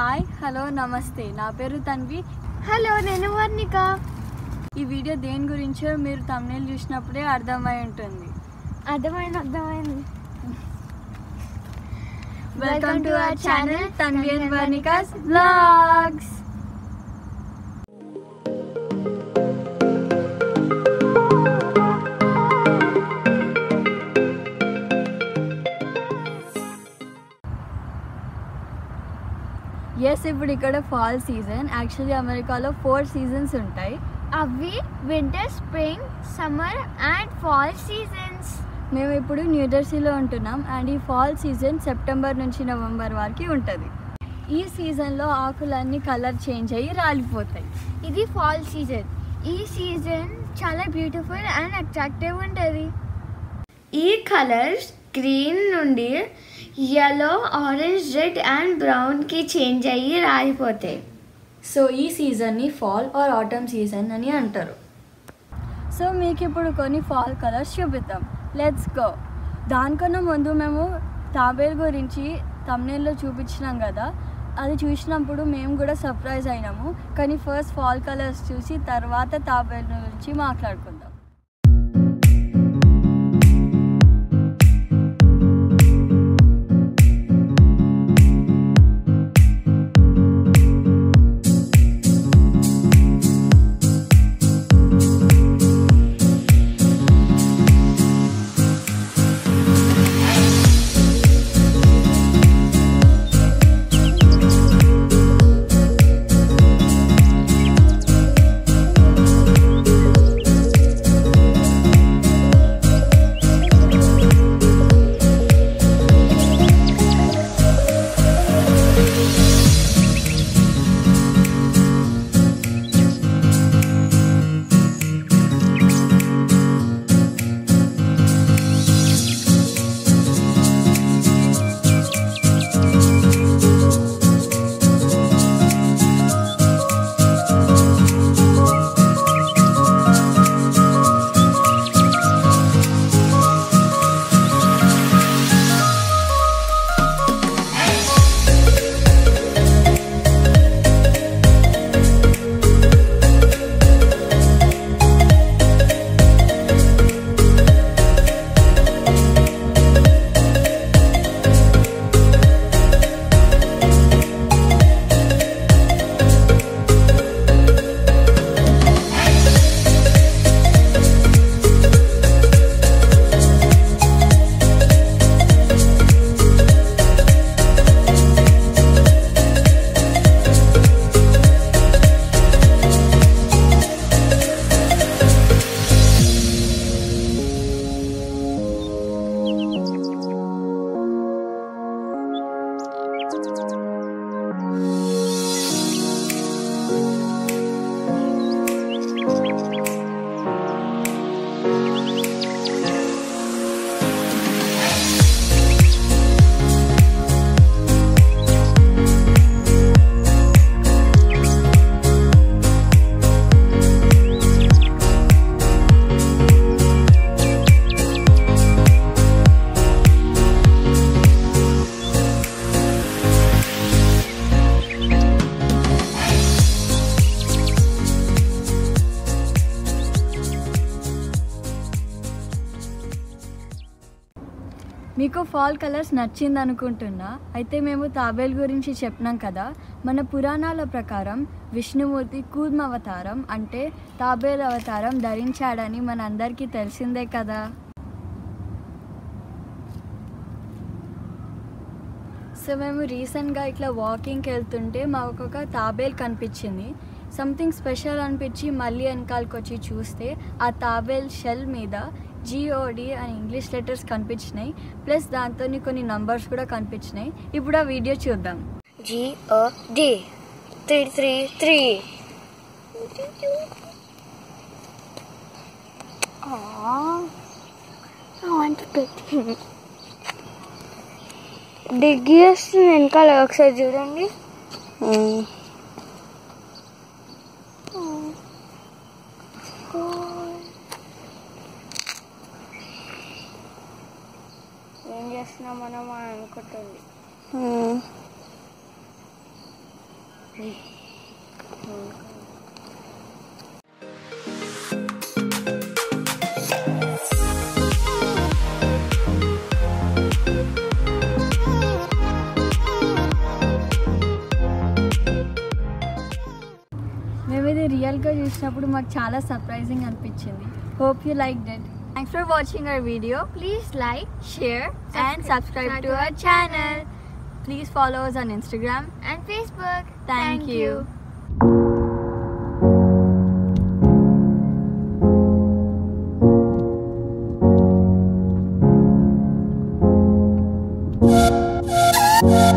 Hi hello నమస్తే, నా పేరు తన్వి. హలో, నేను వర్ణిక. ఈ వీడియో దేని గురించో మీరు thumbnail చూసినప్పుడే అర్థమై ఉంటుంది. అర్థమైంది. Welcome to our channel Tanvi and Varnika's vlogs. Yes, ఇప్పుడు ఇక్కడ ఫాల్ సీజన్. యాక్చువల్లీ అమెరికాలో 4 సీజన్స్ ఉంటాయి. అవి winter, spring, summer and fall seasons. మేము ఇప్పుడు న్యూజెర్సీలో ఉంటున్నాం అండ్ ఈ ఫాల్ సీజన్ సెప్టెంబర్ నుంచి నవంబర్ వరకు ఉంటుంది. ఈ సీజన్లో ఆకులన్నీ కలర్ చేంజ్ అయ్యి రాలిపోతాయి. ఇది ఫాల్ సీజన్. ఈ సీజన్ చాలా బ్యూటిఫుల్ అండ్ అట్రాక్టివ్ ఉంటుంది. ఈ కలర్స్ గ్రీన్ నుండి yellow, orange, red and brownకి చేంజ్ అయ్యి రాలిపోతాయి. సో ఈ సీజన్ని ఫాల్ ఆర్ ఆటమ్ సీజన్ అని అంటారు. సో మీకు ఇప్పుడు కొన్ని ఫాల్ కలర్స్ చూపిద్దాం. Let's go. దానికన్నా ముందు మేము తాబేలు గురించి thumbnailలో చూపించినాం కదా, అది చూసినప్పుడు మేము కూడా సర్ప్రైజ్ అయినాము. కానీ ఫస్ట్ ఫాల్ కలర్స్ చూసి తర్వాత తాబేలు గురించి మాట్లాడుకుందాం. మీకు ఫాల్ కలర్స్ నచ్చింది అనుకుంటున్నా. అయితే మేము తాబేలు గురించి చెప్పినాం కదా, మన పురాణాల ప్రకారం విష్ణుమూర్తి కూర్మ అవతారం అంటే తాబేలు అవతారం ధరించాడని మన అందరికీ తెలిసిందే కదా. సో మేము రీసెంట్గా ఇట్లా వాకింగ్కి వెళ్తుంటే మాకు ఒక తాబేలు కనిపించింది. సంథింగ్ స్పెషల్ అనిపించి మళ్ళీ వెనకాలకి వచ్చి చూస్తే ఆ తాబేల్ షెల్ మీద GOD అని ఇంగ్లీష్ లెటర్స్ కనిపించినాయి, ప్లస్ దాంతో కొన్ని నంబర్స్ కూడా కనిపించినాయి. ఇప్పుడు ఆ వీడియో చూద్దాం. GOD 333. I want to pet him. డిగ్గియస్ వెనకాల ఒకసారి చూడండి. ఏం చేస్తున్నాం మనం అని అనుకుంటుంది. మేము ఇది రియల్గా చూసినప్పుడు మాకు చాలా సర్ప్రైజింగ్ అనిపించింది. Hope you like it. Thanks for watching our video. Please like, Share and subscribe to our channel. Please follow us on Instagram. and Facebook. Thank you. you.